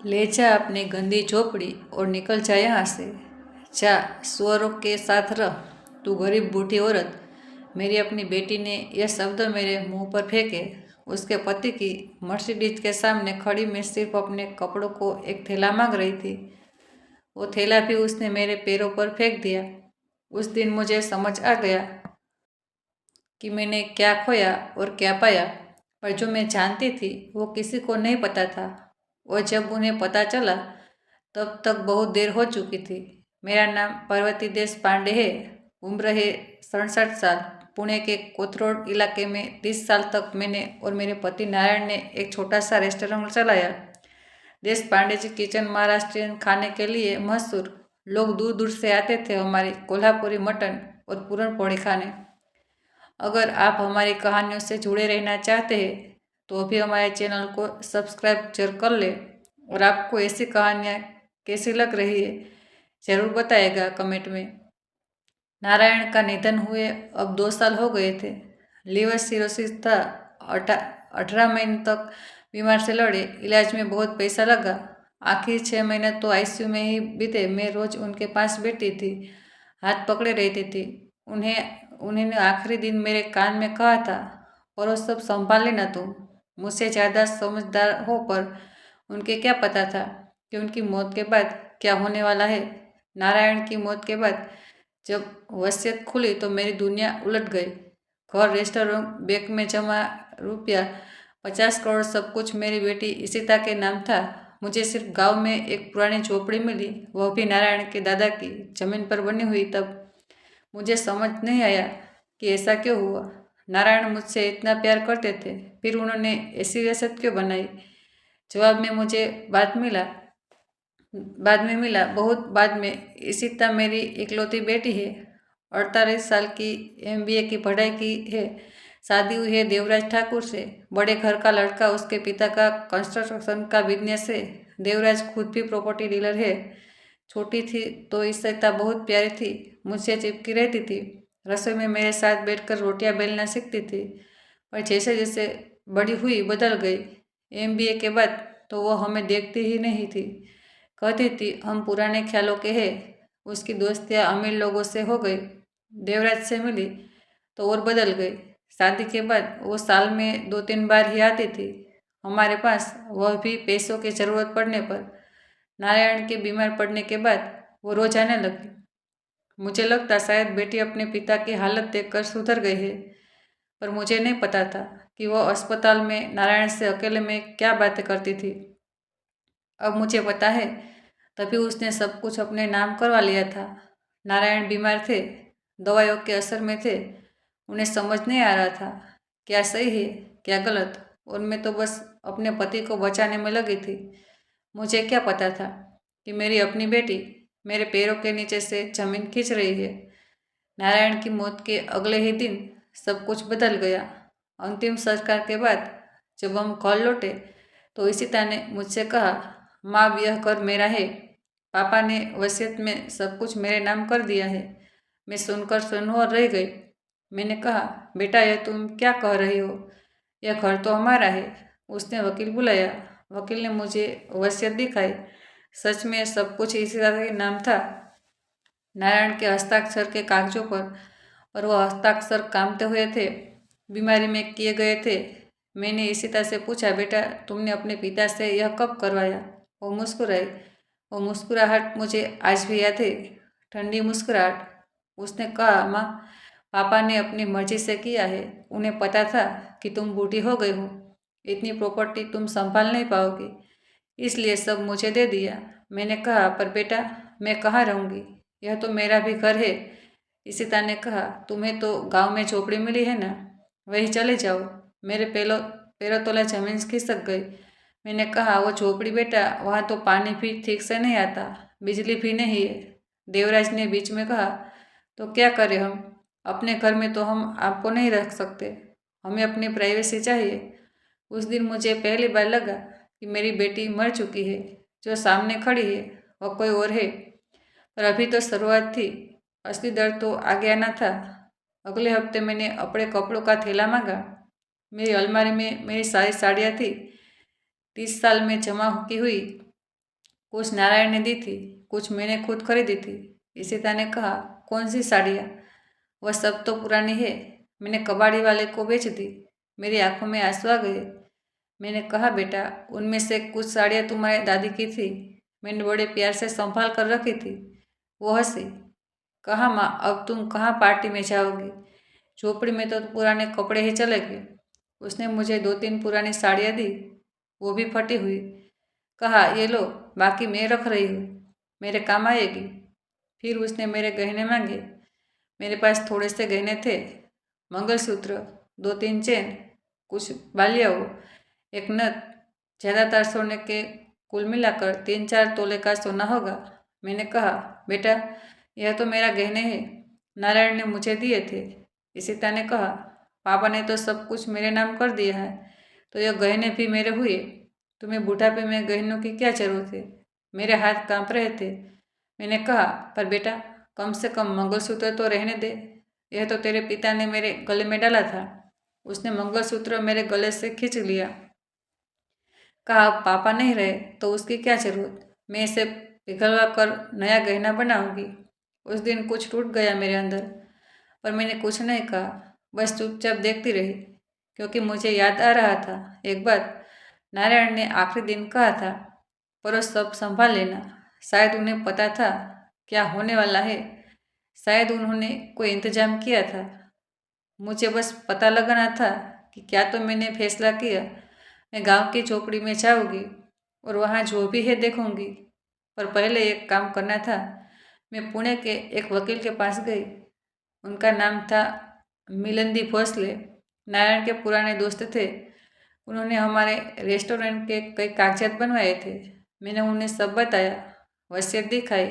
ले जा अपनी गंदी झोपड़ी और निकल जा यहाँ से। जा स्वरों के साथ रह, तू गरीब बूढ़ी औरत। मेरी अपनी बेटी ने यह शब्द मेरे मुंह पर फेंके। उसके पति की मर्सिडीज के सामने खड़ी मैं सिर्फ अपने कपड़ों को एक थैला मांग रही थी। वो थैला भी उसने मेरे पैरों पर फेंक दिया। उस दिन मुझे समझ आ गया कि मैंने क्या खोया और क्या पाया, पर जो मैं जानती थी वो किसी को नहीं पता था। और जब उन्हें पता चला तब तक बहुत देर हो चुकी थी। मेरा नाम पार्वती देश पांडे है। उम्र है 67 साल। पुणे के कोथरूड इलाके में 30 साल तक मैंने और मेरे पति नारायण ने एक छोटा सा रेस्टोरेंट चलाया। देश पांडे जी किचन महाराष्ट्रियन खाने के लिए मशहूर। लोग दूर दूर से आते थे हमारी कोल्हापुरी मटन और पूरन पोड़ी खाने। अगर आप हमारी कहानियों से जुड़े रहना चाहते हैं तो अभी हमारे चैनल को सब्सक्राइब जरूर कर ले। और आपको ऐसी कहानियाँ कैसी लग रही है ज़रूर बताएगा कमेंट में। नारायण का निधन हुए अब 2 साल हो गए थे। लीवर सिरोसिस था। 18 महीने तक बीमार से लड़े। इलाज में बहुत पैसा लगा। आखिर 6 महीने तो आईसीयू में ही बीते। मैं रोज उनके पास बैठी थी, हाथ पकड़े रहती थी। उन्होंने आखिरी दिन मेरे कान में कहा था, पर वो सब संभाल लेना तुम। मुझसे ज़्यादा समझदार हो, पर उनके क्या पता था कि उनकी मौत के बाद क्या होने वाला है। नारायण की मौत के बाद जब वसीयत खुली तो मेरी दुनिया उलट गई। घर, रेस्टोरेंट, बैंक में जमा रुपया 50 करोड़, सब कुछ मेरी बेटी इशिता के नाम था। मुझे सिर्फ गांव में एक पुरानी झोपड़ी मिली, वह भी नारायण के दादा की जमीन पर बनी हुई। तब मुझे समझ नहीं आया कि ऐसा क्यों हुआ। नारायण मुझसे इतना प्यार करते थे, फिर उन्होंने ऐसी वहशत क्यों बनाई। जवाब में मुझे बाद में मिला, बहुत बाद में। इशिता मेरी इकलौती बेटी है। 48 साल की, MBA की पढ़ाई की है, शादी हुई है देवराज ठाकुर से। बड़े घर का लड़का। उसके पिता का कंस्ट्रक्शन का बिजनेस है। देवराज खुद भी प्रॉपर्टी डीलर है। छोटी थी तो इशिता बहुत प्यारी थी, मुझसे चिपकी रहती थी। रसोई में मेरे साथ बैठकर रोटियां बेलना सीखती थी। पर जैसे जैसे बड़ी हुई बदल गई। MBA के बाद तो वो हमें देखती ही नहीं थी। कहती थी हम पुराने ख्यालों के हैं। उसकी दोस्तियाँ अमीर लोगों से हो गई। देवराज से मिली तो और बदल गई। शादी के बाद वो साल में 2-3 बार ही आती थी हमारे पास, वह भी पैसों की ज़रूरत पड़ने पर। नारायण के बीमार पड़ने के बाद वो रोज आने लगी। मुझे लगता शायद बेटी अपने पिता की हालत देखकर सुधर गई है, पर मुझे नहीं पता था कि वह अस्पताल में नारायण से अकेले में क्या बातें करती थी। अब मुझे पता है, तभी उसने सब कुछ अपने नाम करवा लिया था। नारायण बीमार थे, दवाइयों के असर में थे। उन्हें समझ नहीं आ रहा था क्या सही है क्या गलत, और मैं तो बस अपने पति को बचाने में लगी थी। मुझे क्या पता था कि मेरी अपनी बेटी मेरे पैरों के नीचे से जमीन खींच रही है। नारायण की मौत के अगले ही दिन सब कुछ बदल गया। अंतिम संस्कार के बाद जब हम घर लौटे तो इशिता ने मुझसे कहा, माँ यह घर मेरा है। पापा ने वसीयत में सब कुछ मेरे नाम कर दिया है। मैं सुनकर सुनहर रह गई। मैंने कहा, बेटा यह तुम क्या कह रही हो, यह घर तो हमारा है। उसने वकील बुलाया। वकील ने मुझे वसीयत दिखाई। सच में सब कुछ इशिता के नाम था, नारायण के हस्ताक्षर के कागजों पर, और वह हस्ताक्षर कामते हुए थे, बीमारी में किए गए थे। मैंने इशिता से पूछा, बेटा तुमने अपने पिता से यह कब करवाया। वो मुस्कुराई। वो मुस्कुराहट मुझे आज भी याद है, ठंडी मुस्कुराहट। उसने कहा, माँ पापा ने अपनी मर्जी से किया है। उन्हें पता था कि तुम बूढ़ी हो गई हो, इतनी प्रॉपर्टी तुम संभाल नहीं पाओगी, इसलिए सब मुझे दे दिया। मैंने कहा, पर बेटा मैं कहाँ रहूँगी, यह तो मेरा भी घर है। इशिता ने कहा, तुम्हें तो गांव में झोपड़ी मिली है ना, वहीं चले जाओ। मेरे पैरों तले जमीन खिसक गई। मैंने कहा, वो झोपड़ी बेटा, वहाँ तो पानी भी ठीक से नहीं आता, बिजली भी नहीं है। देवराज ने बीच में कहा, तो क्या करें हम, अपने घर में तो हम आपको नहीं रख सकते, हमें अपनी प्राइवेसी चाहिए। उस दिन मुझे पहली बार लगा कि मेरी बेटी मर चुकी है, जो सामने खड़ी है वह कोई और है। पर अभी तो शुरुआत थी, असली दर्द तो आगे आना था। अगले हफ्ते मैंने अपने कपड़ों का थैला मांगा। मेरी अलमारी में मेरी सारी साड़ियाँ थी, 30 साल में जमा की हुई। कुछ नारायण ने दी थी, कुछ मैंने खुद खरीदी थी। इशिता ने कहा, कौन सी साड़ियाँ? वह सब तो पुरानी है, मैंने कबाड़ी वाले को बेच दी। मेरी आंखों में आंसू आ गए। मैंने कहा, बेटा, उनमें से कुछ साड़ियाँ तुम्हारी दादी की थी, मैंने बड़े प्यार से संभाल कर रखी थी। वो हंसी। कहा, माँ, अब तुम कहाँ पार्टी में जाओगी? झोपड़ी में तो पुराने कपड़े ही चलेंगे। उसने मुझे 2-3 पुरानी साड़ियाँ दी, वो भी फटी हुई। कहा, ये लो, बाकी मैं रख रही हूँ, मेरे काम आएगी। फिर उसने मेरे गहने मांगे। मेरे पास थोड़े से गहने थे, मंगलसूत्र, 2-3 चेन, कुछ बालियाँ, एक नथ। ज़्यादातर सोने के कुल मिलाकर 3-4 तोले का सोना होगा। मैंने कहा, बेटा, यह तो मेरा गहने है, नारायण ने मुझे दिए थे। इशिता ने कहा, पापा ने तो सब कुछ मेरे नाम कर दिया है, तो यह गहने भी मेरे हुए। तुम्हें बुढ़ापे में गहनों की क्या जरूरत है? मेरे हाथ कांप रहे थे। मैंने कहा, पर बेटा, कम से कम मंगलसूत्र तो रहने दे, यह तो तेरे पिता ने मेरे गले में डाला था। उसने मंगलसूत्र मेरे गले से खींच लिया। कहा, पापा नहीं रहे तो उसकी क्या जरूरत, मैं इसे पिघलवा कर नया गहना बनाऊंगी। उस दिन कुछ टूट गया मेरे अंदर, पर मैंने कुछ नहीं कहा, बस चुपचाप देखती रही, क्योंकि मुझे याद आ रहा था एक बात नारायण ने आखिरी दिन कहा था, पर सब संभाल लेना। शायद उन्हें पता था क्या होने वाला है, शायद उन्होंने कोई इंतजाम किया था। मुझे बस पता लगाना था कि क्या तो मैंने फैसला किया, मैं गांव की झोपड़ी में जाऊंगी और वहाँ जो भी है देखूंगी। पर पहले एक काम करना था। मैं पुणे के एक वकील के पास गई। उनका नाम था मिलंदी भोसले, नारायण के पुराने दोस्त थे। उन्होंने हमारे रेस्टोरेंट के कई कागजात बनवाए थे। मैंने उन्हें सब बताया, वसीयत दिखाई।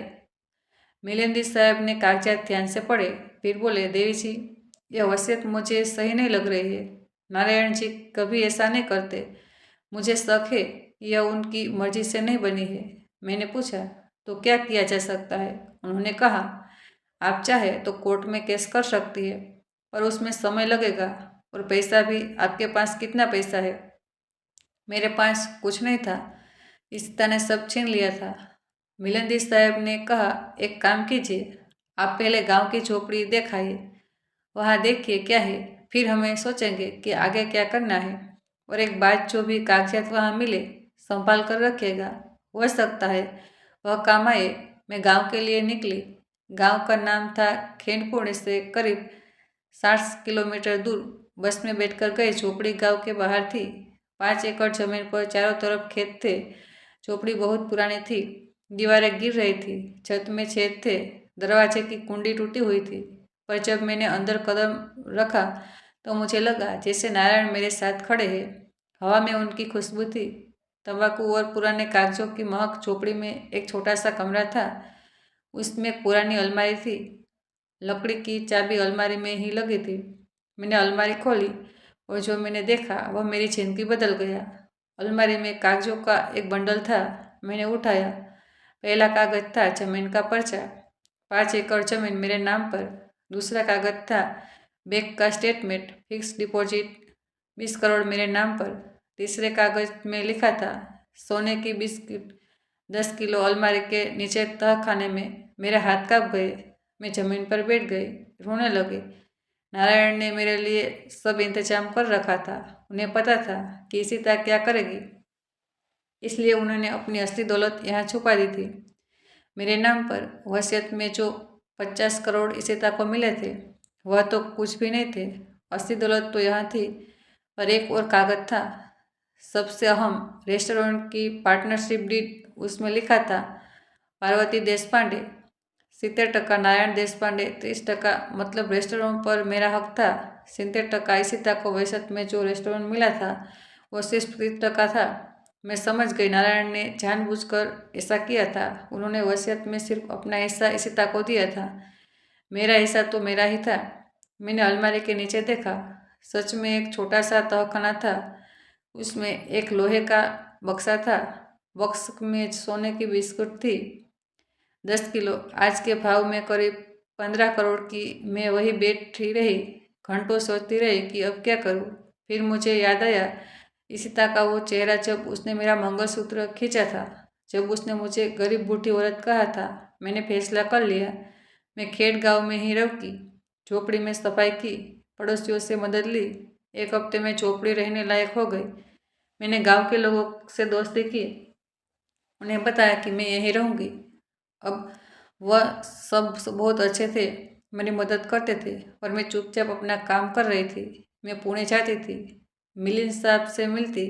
मिलिंदी साहब ने कागजात ध्यान से पढ़े, फिर बोले, देवी जी, यह वसीयत मुझे सही नहीं लग रही है। नारायण जी कभी ऐसा नहीं करते। मुझे शक है यह उनकी मर्जी से नहीं बनी है। मैंने पूछा, तो क्या किया जा सकता है? उन्होंने कहा, आप चाहे तो कोर्ट में केस कर सकती है, पर उसमें समय लगेगा, और पैसा भी। आपके पास कितना पैसा है? मेरे पास कुछ नहीं था, इशिता ने सब छीन लिया था। मिलंदी साहब ने कहा, एक काम कीजिए, आप पहले गांव की झोपड़ी दिखाइए, वहाँ देखिए क्या है, फिर हमें सोचेंगे कि आगे क्या करना है। और एक बात, जो भी कागजात वहाँ मिले संभाल कर रखिएगा, हो सकता है वह काम आए। मैं गांव के लिए निकली। गांव का नाम था खेनपुणे से करीब 60 किलोमीटर दूर। बस में बैठकर गए। झोपड़ी गांव के बाहर थी। 5 एकड़ जमीन पर चारों तरफ खेत थे। झोपड़ी बहुत पुरानी थी, दीवारें गिर रही थी, छत में छेद थे, दरवाजे की कुंडी टूटी हुई थी। पर जब मैंने अंदर कदम रखा तो मुझे लगा जैसे नारायण मेरे साथ खड़े हैं। हवा में उनकी खुशबू थी, तंबाकू और पुराने कागजों की महक। झोपड़ी में एक छोटा सा कमरा था, उसमें पुरानी अलमारी थी, लकड़ी की चाबी अलमारी में ही लगी थी। मैंने अलमारी खोली और जो मैंने देखा वह मेरी जिंदगी बदल गया। अलमारी में कागजों का एक बंडल था। मैंने उठाया। पहला कागज था जमीन का पर्चा, 5 एकड़ जमीन मेरे नाम पर। दूसरा कागज था बैंक का स्टेटमेंट, फिक्स डिपॉजिट 20 करोड़ मेरे नाम पर। तीसरे कागज में लिखा था सोने की बिस्किट 10 किलो। अलमारी के नीचे तह खाने में मेरे हाथ कांप गए। मैं जमीन पर बैठ गई, रोने लगी। नारायण ने मेरे लिए सब इंतजाम कर रखा था। उन्हें पता था कि इशिता क्या करेगी, इसलिए उन्होंने अपनी असली दौलत यहाँ छुपा दी थी। मेरे नाम पर वसीयत में जो 50 करोड़ इशिता को मिले थे, वह तो कुछ भी नहीं थे। असली दौलत तो यहाँ थी। पर एक और कागज था, सबसे अहम, रेस्टोरेंट की पार्टनरशिप डीड। उसमें लिखा था पार्वती देशपांडे 70%, नारायण देशपांडे 30%। मतलब रेस्टोरेंट पर मेरा हक था। 70% इशिता को वसीयत में जो रेस्टोरेंट मिला था वो सिर्फ 30% था। मैं समझ गई, नारायण ने जानबूझकर ऐसा किया था। उन्होंने वसीयत में सिर्फ अपना हिस्सा इशिता को दिया था। मेरा हिस्सा तो मेरा ही था। मैंने अलमारी के नीचे देखा। सच में एक छोटा सा तहखाना था। उसमें एक लोहे का बक्सा था। बक्स में सोने की बिस्कुट थी 10 किलो, आज के भाव में करीब 15 करोड़ की। मैं वही बैठी रही, घंटों सोचती रही कि अब क्या करूं। फिर मुझे याद आया इशिता का वो चेहरा जब उसने मेरा मंगलसूत्र खींचा था। जब उसने मुझे गरीब बूढ़ी औरत कहा था, मैंने फैसला कर लिया। मैं खेड़ गांव में ही रुकी, झोपड़ी में सफाई की, पड़ोसियों से मदद ली। 1 हफ्ते में झोपड़ी रहने लायक हो गई। मैंने गांव के लोगों से दोस्ती की, उन्हें बताया कि मैं यहीं रहूँगी। अब वह सब बहुत अच्छे थे, मेरी मदद करते थे, और मैं चुपचाप अपना काम कर रही थी। मैं पुणे जाती थी, मिलिंद साहब से मिलती,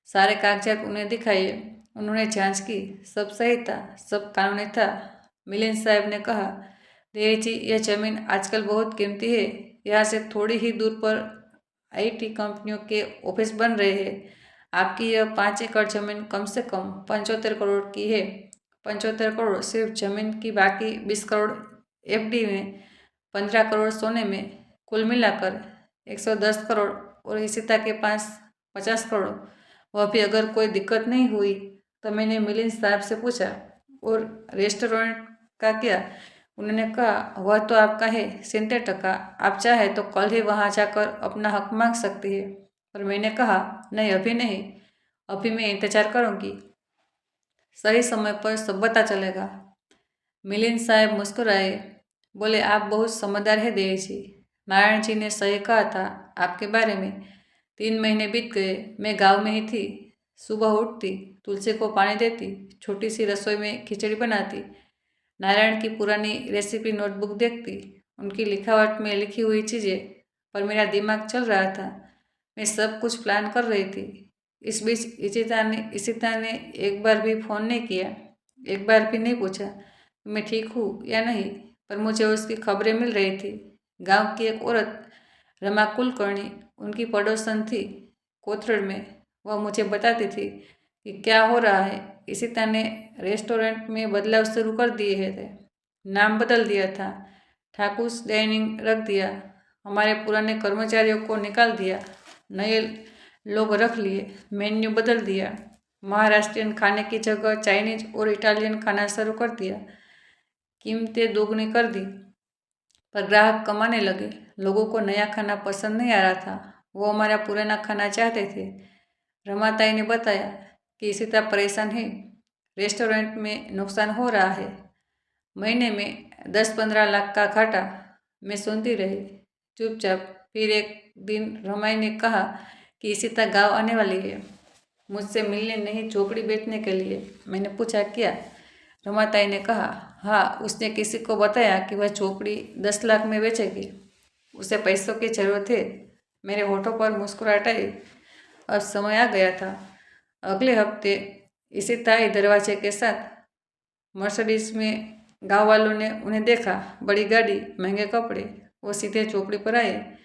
सारे कागजात उन्हें दिखाए। उन्होंने जांच की, सब सही था, सब कानूनी था। मिलिंद साहब ने कहा, देवी जी, यह जमीन आजकल बहुत कीमती है। यहाँ से थोड़ी ही दूर पर IT कंपनियों के ऑफिस बन रहे हैं। आपकी यह 5 एकड़ जमीन कम से कम 75 करोड़ की है। 75 करोड़ सिर्फ जमीन की, बाकी 20 करोड़ FD में, 15 करोड़ सोने में, कुल मिलाकर 110 करोड़। और इशिता के पास 50 करोड़। वह भी अगर कोई दिक्कत नहीं हुई। तो मैंने मिलिंद साहब से पूछा, और रेस्टोरेंट का क्या? उन्होंने कहा, वह तो आपका है 70%। आप चाहे तो कल ही वहाँ जाकर अपना हक मांग सकती है। और मैंने कहा, नहीं, अभी नहीं, अभी मैं इंतजार करूँगी, सही समय पर सब पता चलेगा। मिलिंद साहब मुस्कुराए, बोले, आप बहुत समझदार है देवी जी। नारायण जी ने सही कहा था आपके बारे में। 3 महीने बीत गए, मैं गांव में ही थी। सुबह उठती, तुलसी को पानी देती, छोटी सी रसोई में खिचड़ी बनाती, नारायण की पुरानी रेसिपी नोटबुक देखती, उनकी लिखावट में लिखी हुई चीज़ें, पर मेरा दिमाग चल रहा था। मैं सब कुछ प्लान कर रही थी। इस बीच इशिता ने एक बार भी फ़ोन नहीं किया, एक बार भी नहीं पूछा मैं ठीक हूँ या नहीं, पर मुझे उसकी खबरें मिल रही थी। गांव की एक औरत, रमा कुलकर्णी, उनकी पड़ोसन थी कोथरड में। वह मुझे बताती थी कि क्या हो रहा है। इशिता ने रेस्टोरेंट में बदलाव शुरू कर दिए थे, नाम बदल दिया था, ठाकुस डाइनिंग रख दिया, हमारे पुराने कर्मचारियों को निकाल दिया, नए लोग रख लिए, मेन्यू बदल दिया, महाराष्ट्रियन खाने की जगह चाइनीज और इटालियन खाना शुरू कर दिया, कीमतें दोगुनी कर दी, पर ग्राहक कमाने लगे। लोगों को नया खाना पसंद नहीं आ रहा था, वो हमारा पुराना खाना चाहते थे। रमाताई ने बताया कि इशिता परेशान है, रेस्टोरेंट में नुकसान हो रहा है, महीने में 10-15 लाख का घाटा। मैं सुनती रही चुपचाप। फिर एक दिन रमाई ने कहा कि इशिता गांव आने वाली है, मुझसे मिलने नहीं, झोपड़ी बेचने के लिए। मैंने पूछा, क्या? रमाताई ने कहा, हाँ, उसने किसी को बताया कि वह झोपड़ी 10 लाख में बेचेगी, उसे पैसों की जरूरत है। मेरे होठों पर मुस्कुराहट आई। अब समय आ गया था। अगले हफ्ते इशिता आई दरवाजे के साथ, मर्सिडीज में। गांव वालों ने उन्हें देखा, बड़ी गाड़ी, महंगे कपड़े। वो सीधे झोपड़ी पर आए।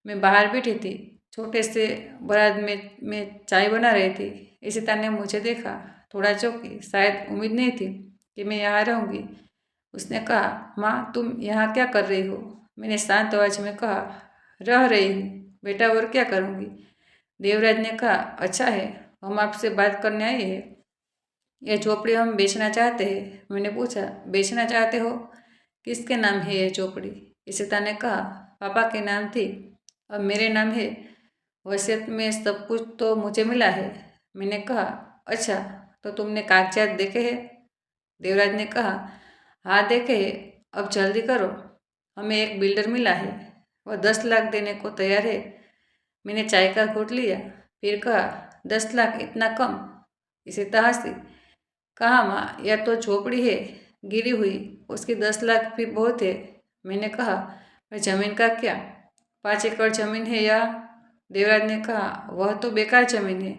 मैं बाहर बैठी थी, छोटे से बरात में मैं चाय बना रही थी। इशिता ने मुझे देखा, थोड़ा चौंकी, शायद उम्मीद नहीं थी कि मैं यहाँ रहूँगी। उसने कहा, माँ, तुम यहाँ क्या कर रही हो? मैंने शांत आवाज में कहा, रह रही हूँ बेटा, और क्या करूँगी। देवराज ने कहा, अच्छा है, हम आपसे बात करने आए हैं। यह झोपड़ी हम बेचना चाहते हैं। मैंने पूछा, बेचना चाहते हो? किसके नाम है यह झोपड़ी? इशिता ने कहा, पापा के नाम थी, अब मेरे नाम है। वसीयत में सब कुछ तो मुझे मिला है। मैंने कहा, अच्छा, तो तुमने कागजात देखे हैं? देवराज ने कहा, हाँ देखे हैं, अब जल्दी करो, हमें एक बिल्डर मिला है, वह 10 लाख देने को तैयार है। मैंने चाय का घूंट लिया, फिर कहा, 10 लाख इतना कम? इशिता हंसी, कहा, माँ, यह तो झोपड़ी है, गिरी हुई, उसकी 10 लाख भी बहुत है। मैंने कहा, वह जमीन का क्या? 5 एकड़ जमीन है या? देवराज ने कहा, वह तो बेकार जमीन है,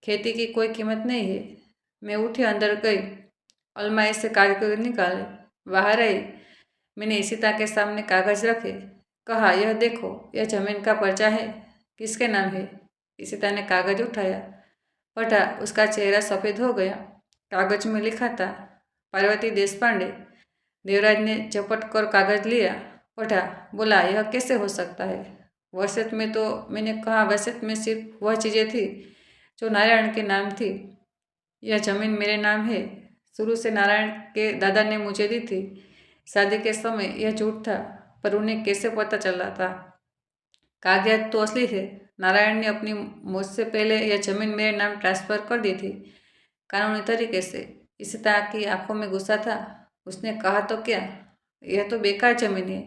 खेती की कोई कीमत नहीं है। मैं उठी, अंदर गई, अलमारी से कागज निकाले, बाहर आई। मैंने इशिता के सामने कागज रखे, कहा, यह देखो, यह जमीन का पर्चा है, किसके नाम है? इशिता ने कागज उठाया, पढ़ा, उसका चेहरा सफ़ेद हो गया। कागज में लिखा था, पार्वती देशपांडे। देवराज ने झपट कर कागज लिया, पढ़ा, बोला, यह कैसे हो सकता है? वसीयत में तो, मैंने कहा, वसीयत में सिर्फ वह चीज़ें थी जो नारायण के नाम थी। यह जमीन मेरे नाम है, शुरू से नारायण के दादा ने मुझे दी थी। शादी के समय यह झूठ था, पर उन्हें कैसे पता चला था? कागजात तो असली थे। नारायण ने अपनी मौत से पहले यह जमीन मेरे नाम ट्रांसफ़र कर दी थी। कानूनी तरीके से। इशिता की आंखों में गुस्सा था। उसने कहा तो क्या, यह तो बेकार जमीन है,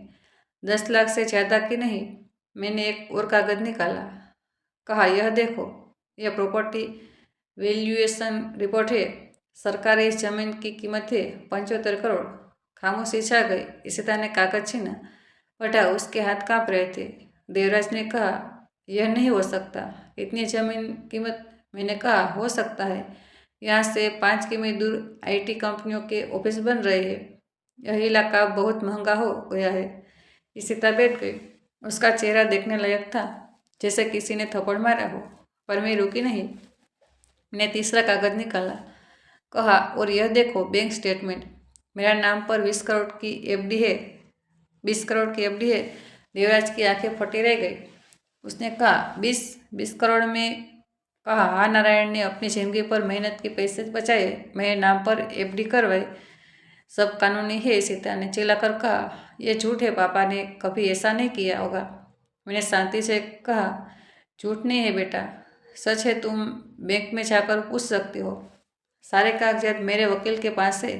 10 लाख से ज़्यादा की नहीं। मैंने एक और कागज़ निकाला, कहा यह देखो, यह प्रॉपर्टी वैल्यूएशन रिपोर्ट है। सरकारी इस जमीन की कीमत है 75 करोड़। खामोशी छा गई। इशिता ने कागज छीना, पढ़ा, उसके हाथ कांप रहे थे। देवराज ने कहा यह नहीं हो सकता, इतनी जमीन कीमत। मैंने कहा हो सकता है, यहाँ से 5 किमी दूर IT कंपनियों के ऑफिस बन रहे हैं। यह इलाका बहुत महंगा हो गया है। इशिता बैठ गई। उसका चेहरा देखने लायक था, जैसे किसी ने थप्पड़ मारा हो, पर मैं रुकी नहीं। मैंने तीसरा कागज निकाला, कहा और यह देखो बैंक स्टेटमेंट, मेरा नाम पर 20 करोड़ की FD है। 20 करोड़ की FD है। देवराज की आंखें फटी रह गई। उसने कहा 20 करोड़ में? कहा हाँ, नारायण ने अपनी जिंदगी पर मेहनत के पैसे बचाए, मेरे नाम पर FD करवाई, सब कानूनी है। सीता ने चिल्लाकर कहा यह झूठ है, पापा ने कभी ऐसा नहीं किया होगा। मैंने शांति से कहा झूठ नहीं है बेटा, सच है, तुम बैंक में जाकर पूछ सकते हो। सारे कागजात मेरे वकील के पास है।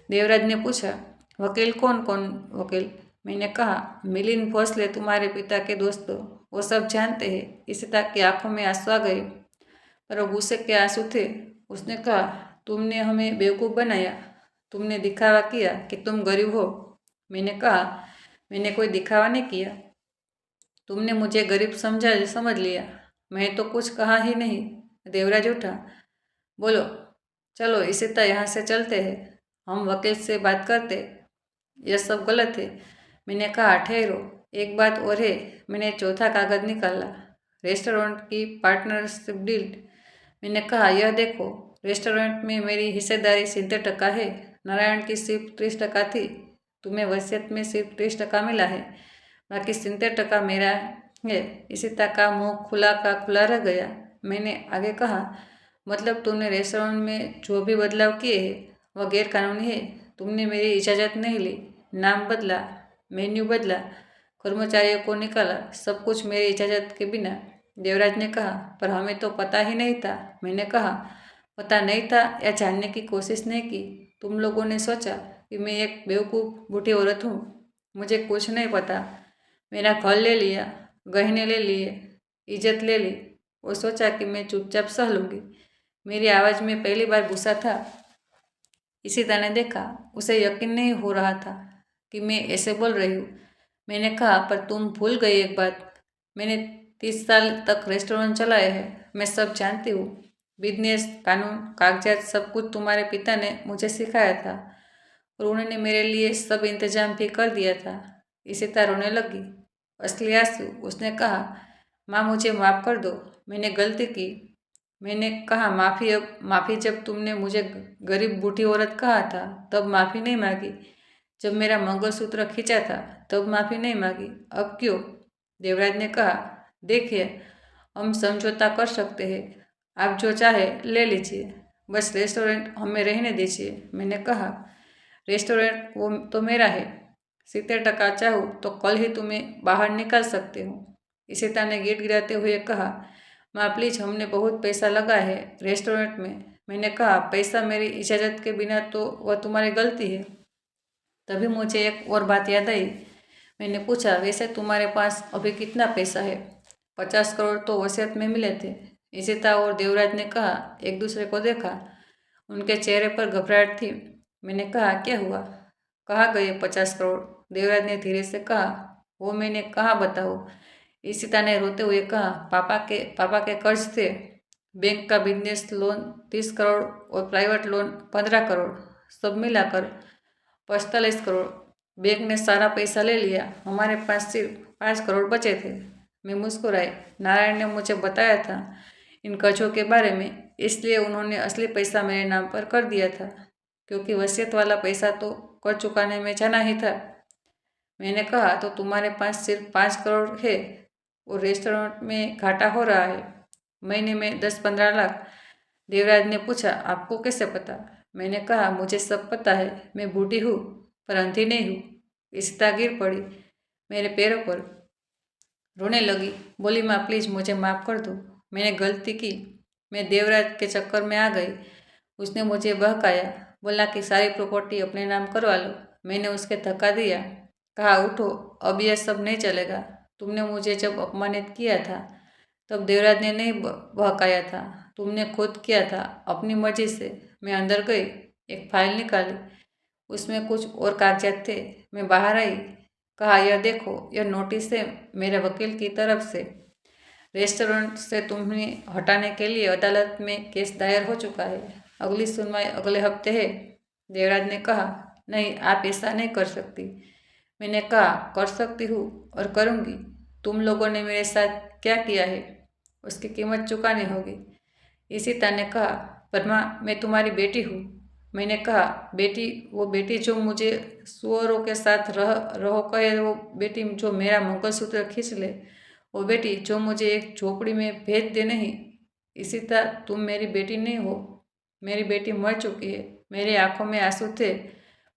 देवराज ने पूछा वकील? कौन कौन वकील? मैंने कहा मिलिंद भोसले, तुम्हारे पिता के दोस्त, वो सब जानते हैं। इशिता की आंखों में आंसू आ गए, पर वो गुस्से के आंसू थे। उसने कहा तुमने हमें बेवकूफ़ बनाया, तुमने दिखावा किया कि तुम गरीब हो। मैंने कहा मैंने कोई दिखावा नहीं किया, तुमने मुझे गरीब समझ लिया। मैं तो कुछ कहा ही नहीं। देवराज उठा, बोलो चलो इशिता, यहाँ से चलते हैं, हम वकील से बात करते। यह सब गलत है। मैंने कहा ठहरो, एक बात और है। मैंने चौथा कागज निकाला, रेस्टोरेंट की पार्टनरशिप डील। मैंने कहा यह देखो, रेस्टोरेंट में मेरी हिस्सेदारी 70% है, नारायण की सिर्फ 30% थी। तुम्हें वसीयत में सिर्फ 30% मिला है, बाकी 70% मेरा है। इशिता का मुंह खुला का खुला रह गया। मैंने आगे कहा मतलब तुमने रेस्टोरेंट में जो भी बदलाव किए हैं वह गैर कानूनी है। तुमने मेरी इजाज़त नहीं ली, नाम बदला, मेन्यू बदला, कर्मचारियों को निकाला, सब कुछ मेरी इजाज़त के बिना। देवराज ने कहा पर हमें तो पता ही नहीं था। मैंने कहा पता नहीं था या जानने की कोशिश नहीं की। तुम लोगों ने सोचा कि मैं एक बेवकूफ़ बूढ़ी औरत हूँ, मुझे कुछ नहीं पता। मेरा घर ले लिया, गहने ले लिए, इज्जत ले ली, और सोचा कि मैं चुपचाप सह लूँगी। मेरी आवाज़ में पहली बार गुस्सा था। इशिता ने देखा, उसे यकीन नहीं हो रहा था कि मैं ऐसे बोल रही हूँ। मैंने कहा पर तुम भूल गई एक बात, मैंने 30 साल तक रेस्टोरेंट चलाए हैं, मैं सब जानती हूँ। बिजनेस, कानून, कागजात, सब कुछ तुम्हारे पिता ने मुझे सिखाया था, और उन्होंने मेरे लिए सब इंतजाम भी कर दिया था। इशिता रोने लगी, असली आंसू। उसने कहा माँ मुझे माफ़ कर दो, मैंने गलती की। मैंने कहा माफ़ी? अब माफ़ी? जब तुमने मुझे गरीब बूढ़ी औरत कहा था तब माफ़ी नहीं मांगी, जब मेरा मंगलसूत्र खींचा था तब माफ़ी नहीं मांगी, अब क्यों? देवराज ने कहा देखिए, हम समझौता कर सकते हैं, आप जो चाहे ले लीजिए, बस रेस्टोरेंट हमें रहने दीजिए। मैंने कहा रेस्टोरेंट वो तो मेरा है, 70% चाहूँ तो कल ही तुम्हें बाहर निकाल सकते हो। इशिता ने गिड़गिड़ाते हुए कहा माँ प्लीज, हमने बहुत पैसा लगा है रेस्टोरेंट में। मैंने कहा पैसा मेरी इजाज़त के बिना तो वह तुम्हारी गलती है। तभी मुझे एक और बात याद आई। मैंने पूछा वैसे तुम्हारे पास अभी कितना पैसा है? 50 करोड़ तो वसीयत में मिले थे। इशिता और देवराज ने कहा, एक दूसरे को देखा, उनके चेहरे पर घबराहट थी। मैंने कहा क्या हुआ, कहाँ गए 50 करोड़? देवराज ने धीरे से कहा वो मैंने कहाँ बताऊँ। इशिता ने रोते हुए कहा पापा के कर्ज थे, बैंक का बिजनेस लोन 30 करोड़ और प्राइवेट लोन 15 करोड़, सब मिलाकर 45 करोड़। बैंक ने सारा पैसा ले लिया, हमारे पास सिर्फ 5 करोड़ बचे थे। मैं मुस्कुराई। नारायण ने मुझे बताया था इन कर्जों के बारे में, इसलिए उन्होंने असली पैसा मेरे नाम पर कर दिया था, क्योंकि वसीयत वाला पैसा तो कर्ज चुकाने में जाना ही था। मैंने कहा तो तुम्हारे पास सिर्फ 5 करोड़ है और रेस्टोरेंट में घाटा हो रहा है, महीने में 10-15 लाख। देवराज ने पूछा आपको कैसे पता? मैंने कहा मुझे सब पता है, मैं बूढ़ी हूँ पर अंधी नहीं हूँ। इशिता गिर पड़ी मेरे पैरों पर, रोने लगी, बोली माँ प्लीज़ मुझे माफ़ कर दो, मैंने गलती की, मैं देवराज के चक्कर में आ गई, उसने मुझे बहकाया, बोला कि सारी प्रॉपर्टी अपने नाम करवा लो। मैंने उसके धक्का दिया, कहा उठो, अब यह सब नहीं चलेगा। तुमने मुझे जब अपमानित किया था तब देवराज ने नहीं बहकाया था, तुमने खुद किया था अपनी मर्जी से। मैं अंदर गई, एक फाइल निकाली, उसमें कुछ और कागजात थे। मैं बाहर आई, कहा यह देखो, यह नोटिस है मेरे वकील की तरफ से। रेस्टोरेंट से तुम्हें हटाने के लिए अदालत में केस दायर हो चुका है। अगली सुनवाई अगले हफ्ते है। देवराज ने कहा, नहीं, आप ऐसा नहीं कर सकती। मैंने कहा, कर सकती हूँ और करूँगी। तुम लोगों ने मेरे साथ क्या किया है उसकी कीमत चुकानी होगी। इशिता ने कहा, परमा, मैं तुम्हारी बेटी हूँ। मैंने कहा, बेटी? वो बेटी जो मुझे सुअरों के साथ रहो कहे, वो बेटी जो मेरा मंगलसूत्र खींच ले, वो बेटी जो मुझे एक झोपड़ी में भेज दे? नहीं इशिता, तुम मेरी बेटी नहीं हो। मेरी बेटी मर चुकी है। मेरी आंखों में आंसू थे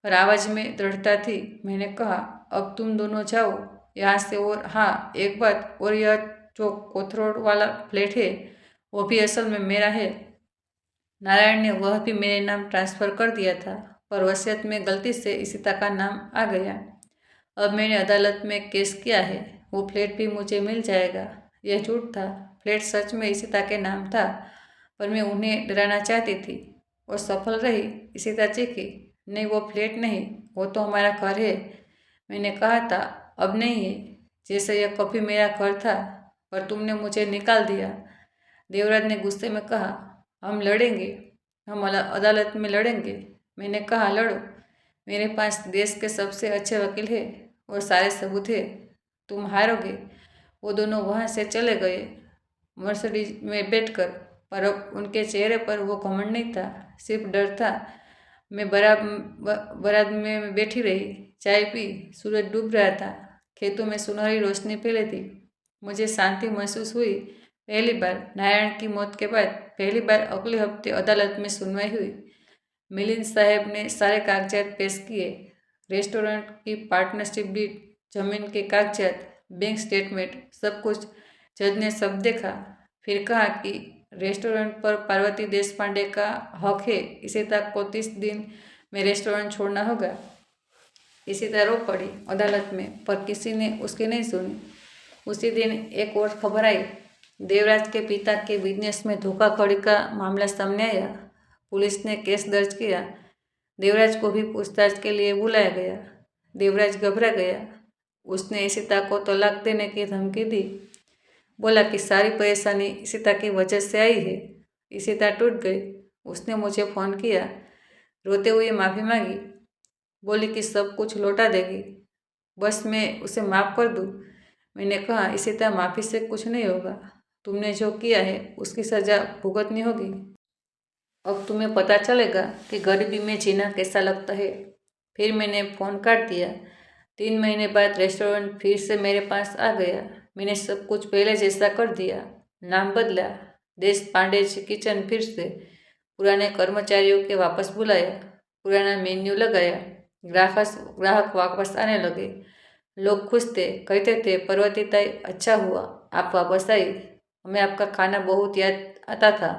पर आवाज़ में दृढ़ता थी। मैंने कहा, अब तुम दोनों जाओ यहाँ से। और हाँ, एक बात और, यह जो कोथरूड वाला फ्लैट है वो भी असल में मेरा है। नारायण ने वह भी मेरे नाम ट्रांसफ़र कर दिया था, पर वसीयत में गलती से इशिता का नाम आ गया। अब मैंने अदालत में केस किया है, वो फ्लैट भी मुझे मिल जाएगा। यह झूठ था, फ्लैट सच में इशिता के नाम था, पर मैं उन्हें डराना चाहती थी और सफल रही। इशिता चीखी, नहीं, वो फ्लैट नहीं, वो तो हमारा घर है। मैंने कहा था, अब नहीं है, जैसे यह कभी मेरा घर था, पर तुमने मुझे निकाल दिया। देवराज ने गुस्से में कहा, हम लड़ेंगे, हम अदालत में लड़ेंगे। मैंने कहा, लड़ो, मेरे पास देश के सबसे अच्छे वकील हैं और सारे सबूत हैं। तुम हारोगे। वो दोनों वहाँ से चले गए मर्सिडीज में बैठकर, पर अब उनके चेहरे पर वो घमंड नहीं था, सिर्फ डर था। मैं बारात में बैठी रही, चाय पी, सूरज डूब रहा था, खेतों में सुनहरी रोशनी फैली थी। मुझे शांति महसूस हुई। पहली बार नारायण की मौत के बाद पहली बार अगले हफ्ते अदालत में सुनवाई हुई। मिलिंद साहब ने सारे कागजात पेश किए, रेस्टोरेंट की पार्टनरशिप डीड, जमीन के कागजात, बैंक स्टेटमेंट, सब कुछ। जज ने सब देखा, फिर कहा कि रेस्टोरेंट पर पार्वती देशपांडे का हक है। इशिता को 30 दिन में रेस्टोरेंट छोड़ना होगा। इशिता रो पड़ी अदालत में, पर किसी ने उसकी नहीं सुनी। उसी दिन एक और खबर आई, देवराज के पिता के बिजनेस में धोखाधड़ी का मामला सामने आया। पुलिस ने केस दर्ज किया। देवराज को भी पूछताछ के लिए बुलाया गया। देवराज घबरा गया। उसने इशिता को तलाक देने की धमकी दी, बोला कि सारी परेशानी इशिता की वजह से आई है। इशिता टूट गई। उसने मुझे फ़ोन किया, रोते हुए माफ़ी मांगी, बोली कि सब कुछ लौटा देगी, बस मैं उसे माफ़ कर दूँ। मैंने कहा, इशिता, माफ़ी से कुछ नहीं होगा। तुमने जो किया है उसकी सज़ा भुगतनी होगी। अब तुम्हें पता चलेगा कि गरीबी में जीना कैसा लगता है। फिर मैंने फ़ोन काट दिया। 3 महीने बाद रेस्टोरेंट फिर से मेरे पास आ गया। मैंने सब कुछ पहले जैसा कर दिया, नाम बदला, देश पांडे किचन फिर से, पुराने कर्मचारियों के वापस बुलाया, पुराना मेन्यू लगाया, ग्राहक वापस आने लगे। लोग खुश थे, कहते थे, पर्वती ताई, अच्छा हुआ आप वापस आई, हमें आपका खाना बहुत याद आता था।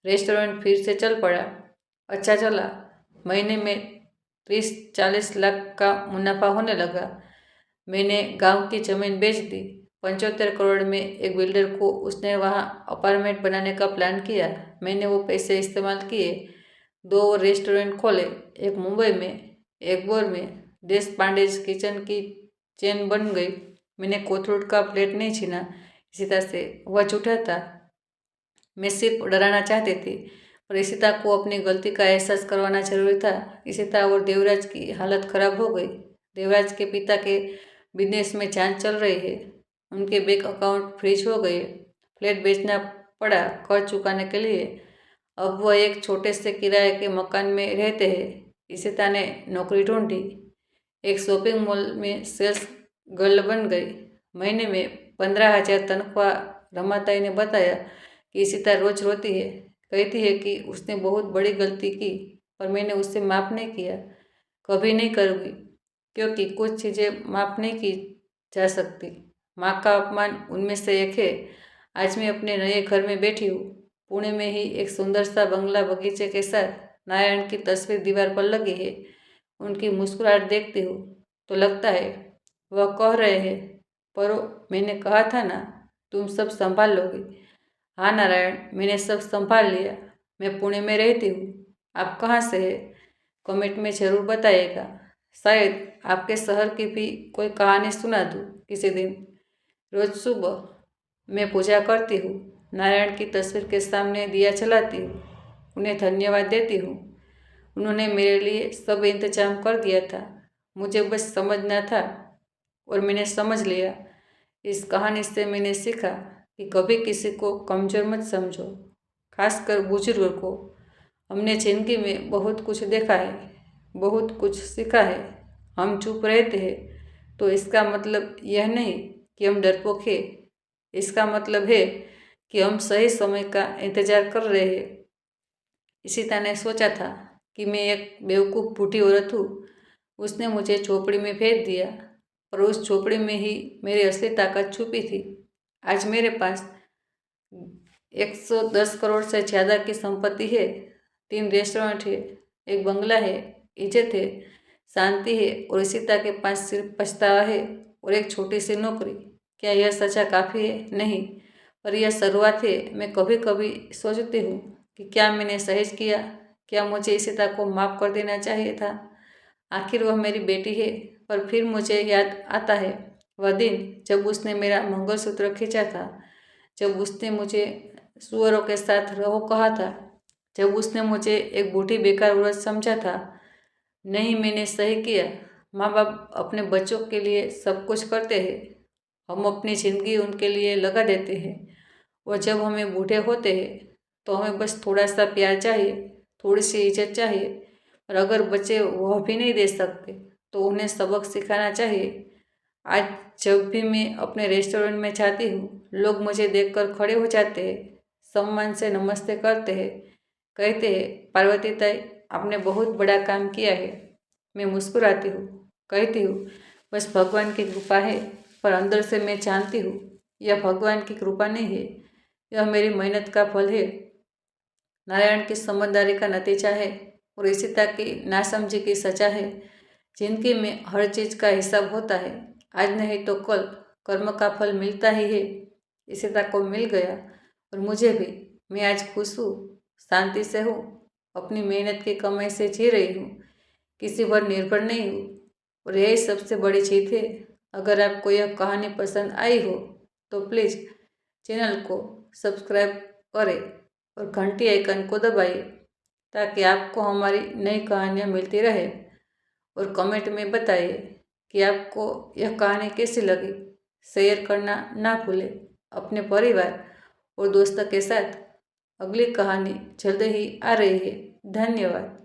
रेस्टोरेंट फिर से चल पड़ा। अच्छा चला। महीने में 30-40 लाख का मुनाफा होने लगा। मैंने गांव की ज़मीन बेच दी। 75 करोड़ में एक बिल्डर को उसने वहां अपार्टमेंट बनाने का प्लान किया। मैंने वो पैसे इस्तेमाल किए, 2 और रेस्टोरेंट खोले, एक मुंबई में, एक गोर में। देश पांडेज किचन की चेन बन गई। मैंने कोथरूड का फ्लैट नहीं छीना इशिता से, वह झूठा था। मैं सिर्फ डराना चाहती थी, पर इशिता को अपनी गलती का एहसास करवाना जरूरी था। इशिता और देवराज की हालत खराब हो गई। देवराज के पिता के बिजनेस में जांच चल रही है। उनके बैंक अकाउंट फ्रीज हो गए। फ्लैट बेचना पड़ा कर्ज चुकाने के लिए। अब वह एक छोटे से किराए के मकान में रहते हैं। इशिता ने नौकरी ढूंढी, एक शॉपिंग मॉल में सेल्स गर्ल बन गई। महीने में 15,000 तनख्वाह। रमाताई ने बताया कि इशिता रोज रोती है, कहती है कि उसने बहुत बड़ी गलती की, पर मैंने उससे माफ़ नहीं किया, कभी नहीं करूँगी, क्योंकि कुछ चीज़ें माफ़ नहीं की जा सकती। माँ का अपमान उनमें से एक है। आज मैं अपने नए घर में बैठी हूँ, पुणे में ही एक सुंदर सा बंगला बगीचे के साथ नारायण की तस्वीर दीवार पर लगी है। उनकी मुस्कुराहट देखती हूँ तो लगता है वह कह रहे हैं, पर मैंने कहा था ना तुम सब संभाल लोगी। हाँ नारायण, मैंने सब संभाल लिया। मैं पुणे में रहती हूँ। आप कहाँ से हैं? कमेंट में ज़रूर बताइएगा। शायद आपके शहर की भी कोई कहानी सुना दूँ किसी दिन। रोज़ सुबह मैं पूजा करती हूँ, नारायण की तस्वीर के सामने दिया जलाती हूँ, उन्हें धन्यवाद देती हूँ। उन्होंने मेरे लिए सब इंतजाम कर दिया था, मुझे बस समझना था और मैंने समझ लिया। इस कहानी से मैंने सीखा कि कभी किसी को कमज़ोर मत समझो, खासकर बुजुर्गों को। हमने ज़िंदगी में बहुत कुछ देखा है, बहुत कुछ सीखा है। हम चुप रहते हैं तो इसका मतलब यह नहीं कि हम डरपोक हैं। इसका मतलब है कि हम सही समय का इंतज़ार कर रहे हैं। इशिता ने सोचा था कि मैं एक बेवकूफ़ बूढ़ी औरत हूँ। उसने मुझे झोपड़ी में भेज दिया, पर उस झोपड़ी में ही मेरी असली ताकत छुपी थी। आज मेरे पास 110 करोड़ से ज़्यादा की संपत्ति है, 3 रेस्टोरेंट है, एक बंगला है, इज्जत है, शांति है और इशिता के पास सिर्फ पछतावा है और एक छोटी सी नौकरी। क्या यह सजा काफ़ी है? नहीं, पर यह शुरुआत है। मैं कभी कभी सोचती हूँ कि क्या मैंने सही किया? क्या मुझे इशिता को माफ़ कर देना चाहिए था? आखिर वह मेरी बेटी है। पर फिर मुझे याद आता है वह दिन जब उसने मेरा मंगलसूत्र खींचा था, जब उसने मुझे सुअरों के साथ रहो कहा था, जब उसने मुझे एक बूढ़ी बेकार औरत समझा था। नहीं, मैंने सही किया। माँ बाप अपने बच्चों के लिए सब कुछ करते हैं, हम अपनी ज़िंदगी उनके लिए लगा देते हैं और जब हमें बूढ़े होते हैं तो हमें बस थोड़ा सा प्यार चाहिए, थोड़ी सी इज्जत चाहिए। और अगर बच्चे वह भी नहीं दे सकते तो उन्हें सबक सिखाना चाहिए। आज जब भी मैं अपने रेस्टोरेंट में जाती हूँ, लोग मुझे देखकर खड़े हो जाते हैं, सम्मान से नमस्ते करते हैं, कहते हैं पार्वती ताई आपने बहुत बड़ा काम किया है। मैं मुस्कुराती हूँ, कहती हूँ बस भगवान की कृपा है। पर अंदर से मैं जानती हूँ यह भगवान की कृपा नहीं है, यह मेरी मेहनत का फल है, नारायण की समझदारी का नतीजा है और इशिता की नासमझी की सजा है। जिंदगी में हर चीज़ का हिसाब होता है, आज नहीं तो कल कर्म का फल मिलता ही है। इशिता को मिल गया और मुझे भी। मैं आज खुश हूँ, शांति से हूँ, अपनी मेहनत की कमाई से जी रही हूँ, किसी पर निर्भर नहीं हूँ और यही सबसे बड़ी जीत है। अगर आपको यह कहानी पसंद आई हो तो प्लीज़ चैनल को सब्सक्राइब करें और घंटी आइकन को दबाइए ताकि आपको हमारी नई कहानियाँ मिलती रहे। और कमेंट में बताइए कि आपको यह कहानी कैसी लगी। शेयर करना ना भूलें अपने परिवार और दोस्तों के साथ। अगली कहानी जल्द ही आ रही है। धन्यवाद।